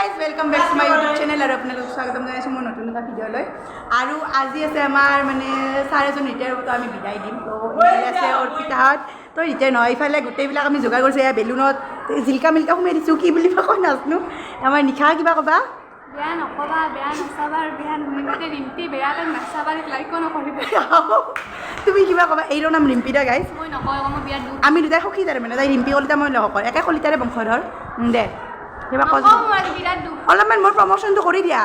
guys welcome back to my YouTube channel আৰু আপোনালোকক স্বাগতম জনাইছোঁ মোৰ নতুন এটা ভিডিঅ'লৈ আৰু আজি আছে আমাৰ মানে ছাৰ এজন ৰিটায়াৰ হ'বতো আমি বিদায় দিম তো ইফালে আছে অৰ্পিতাহঁত তো ৰিটায়াৰ নহয় ইফালে গোটেইবিলাক আমি যোগাৰ কৰিছোঁ এয়া বেলুনত জিলকা মিল্কা সোমাই দিছোঁ কি বুলি কয় নাজানো আমাৰ নিশা কিবা ক'বা বেয়া নকবা বেয়া নাচাবা আৰু বেয়া নুশুনিবাতে ৰিম্পি বেয়াকৈ নাচাবা লাইকো নকৰিবা তুমি কিবা ক'বা এইৰ নাম ৰিম্পি দা গাইজ মই নকওঁ মই বিয়াত দুখ আমি দুটাই সখী তাৰে মানে তাই ৰিম্পি কলিতা মই লগ একে কলিতাৰে বংশধৰ দে কিবা কৈ বিৰাট দুখ অলপমান মোৰ প্ৰমোশ্যনটো কৰি দিয়া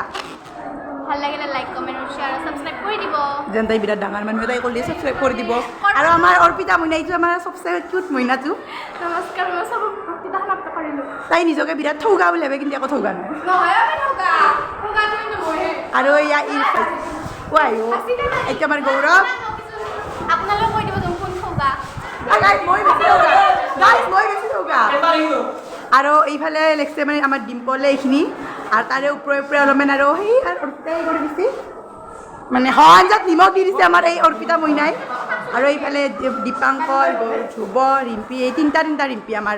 ভাল লাগিলে লাইক কমেণ্ট আৰু শ্বেয়াৰ আৰু ছাবস্ক্ৰাইব কৰি দিব যেন তাই বিৰাট ডাঙৰ মানুহ তাই কৰিলে ছাবস্ক্ৰাইব কৰি দিব আৰু আমাৰ অৰ্পিতা মইনাইটো আমাৰ চবচে কিউট মইনাটো নমস্কাৰ মই চব ভক্তিতা সমাপ্ত কৰিলোঁ তাই নিজকে বিৰাট ঠৌগা বুলি ভাবে কিন্তু একো ঠৌগা নাই নহয় আমি ঠগা ঠগাটো কিন্তু মইহে আৰু এয়া কোৱাই এতিয়া আমাৰ গৌৰৱ আপোনালোকে কৈ দিব তুমি কোন ঠগা মই বেছি ঠৌগা আৰু এইফালে লেগছে মানে আমাৰ ডিম্পলে এইখিনি আৰু তাৰে ওপৰে ওপৰে অলপমান আৰু সেই আৰু অৰ্পিতাই কৰি দিছে মানে আঞ্জাত নিমখ দি দিছে আমাৰ এই অৰ্পিতা মইনাই আৰু এইফালে দীপাংকৰ ধ্ৰুৱ ৰিম্পি এই তিনিটা ৰিম্পি আমাৰ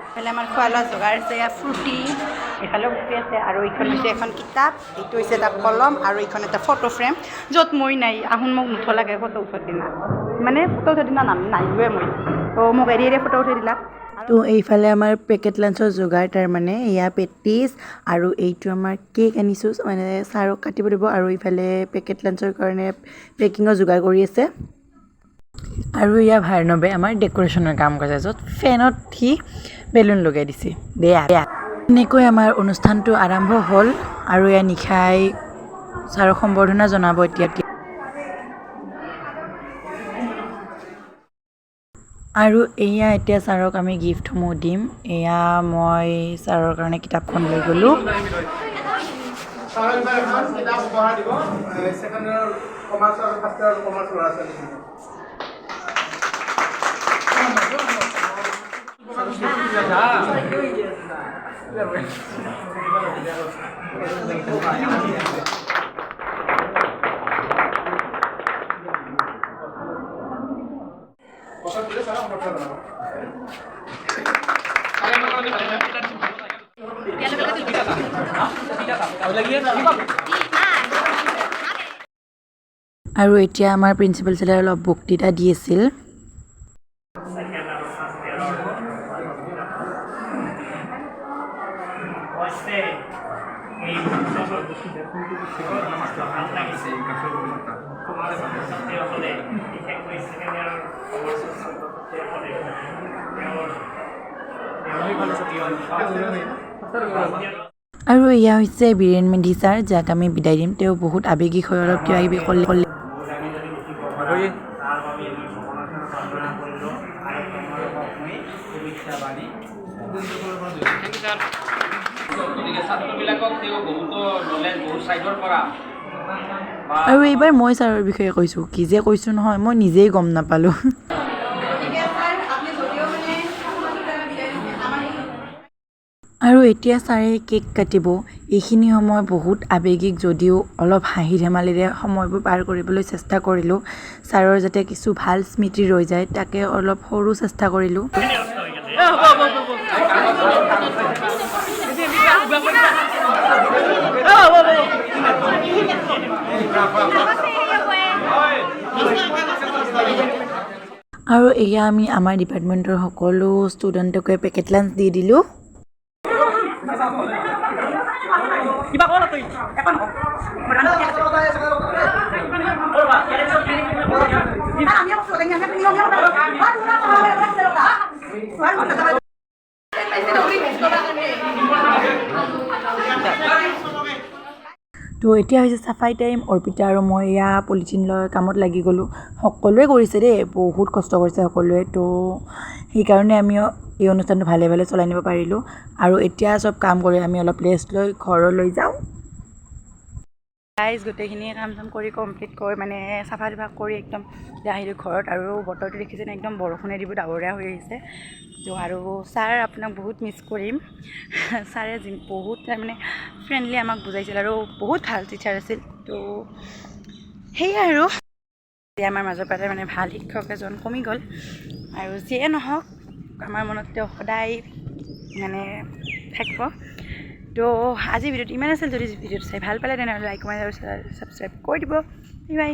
এইফালে আমাৰ খোৱা লোৱা যোগাৰ আছে ফ্ৰুটি এইফালেও ফ্ৰুটি আছে আৰু এইখন হৈছে এখন কিতাপ এইটো হৈছে এটা কলম আৰু এইখন এটা ফটো ফ্ৰেম য'ত মই নাই আহোন মোক নুঠ লাগে ফটো উঠাৰ দিনা মানে ফটো উঠাৰ দিনা নাহিলোৱে মই তো মোক এৰি ফটো উঠাই দিলা তো এইফালে আমাৰ পেকেট লাঞ্চৰ যোগাৰ তাৰমানে এয়া পেটিছ আৰু এইটো আমাৰ কেক আনিছোঁ মানে ছাৰক কাটিব দিব আৰু ইফালে পেকেট লাঞ্চৰ কাৰণে পেকিঙৰ যোগাৰ কৰি আছে আৰু এয়া ভাৰ্ণৱে আমাৰ ডেক'ৰেশ্যনৰ কাম কৰিছে য'ত ফেনত সি বেলুন লগাই দিছে বেয়া এনেকৈ আমাৰ অনুষ্ঠানটো আৰম্ভ হ'ল আৰু এয়া নিশাই ছাৰক সম্বৰ্ধনা জনাব এতিয়া আৰু এয়া এতিয়া ছাৰক আমি গিফ্টসমূহ দিম এয়া মই ছাৰৰ কাৰণে কিতাপখন লৈ গ'লোঁ আৰু এতিয়া আমাৰ প্ৰিন্সিপাল ছাৰে অলপ বক্তৃতা দি আছিল আৰু এয়া হৈছে বীৰেণ মেধি ছাৰ যাক আমি বিদায় দিম তেওঁ বহুত আৱেগিক হৈ অলপ কিবা কিবি ক'লে আৰু এইবাৰ মই ছাৰৰ বিষয়ে কৈছোঁ কি যে কৈছোঁ নহয় মই নিজেই গম নাপালোঁ আৰু এতিয়া ছাৰে কেক কাটিব এইখিনি সময় বহুত আৱেগিক যদিও অলপ হাঁহি ধেমালিৰে সময়বোৰ পাৰ কৰিবলৈ চেষ্টা কৰিলোঁ ছাৰৰ যাতে কিছু ভাল স্মৃতি ৰৈ যায় তাকে অলপ সৰু চেষ্টা কৰিলোঁ আৰু এয়া আমি আমাৰ ডিপাৰ্টমেণ্টৰ সকলো ষ্টুডেণ্টকে পেকেট লাঞ্চ দি দিলোঁ কিবা ক'লা তই এখন তো এতিয়া হৈছে চাফাই টাইম অৰ্পিতা আৰু মই এয়া পলিথিন লৈ কামত লাগি গ'লোঁ সকলোৱে কৰিছে দেই বহুত কষ্ট কৰিছে সকলোৱে তো সেইকাৰণে আমি এই অনুষ্ঠানটো ভালে ভালে চলাই নিব পাৰিলোঁ আৰু এতিয়া চব কাম কৰি আমি অলপ ৰেষ্ট লৈ ঘৰলৈ যাওঁ গাইজ গোটেইখিনি কাম চাম কৰি কমপ্লিট কৰি মানে চাফা চাফা কৰি একদম আহিলোঁ ঘৰত আৰু বতৰটো দেখিছেনে একদম বৰষুণে দিব ডাৱৰীয়া হৈ আহিছে তো আৰু ছাৰ আপোনাক বহুত মিছ কৰিম ছাৰে বহুত মানে ফ্ৰেণ্ডলি আমাক বুজাইছিল আৰু বহুত ভাল টিচাৰ আছিল তো সেয়াই আৰু আমাৰ মাজৰ পৰা মানে ভাল শিক্ষক এজন কমি গ'ল আৰু যিয়ে নহওক আমাৰ মনত তেওঁ সদায় মানে থাকিব তো আজি ভিডিঅ'টো ইমান আছিল যদি ভিডিঅ'টো চাই ভাল পালে তেনেহ'লে লাইক কমেণ্ট আৰু ছাবস্ক্ৰাইব কৰি দিব বাই বাই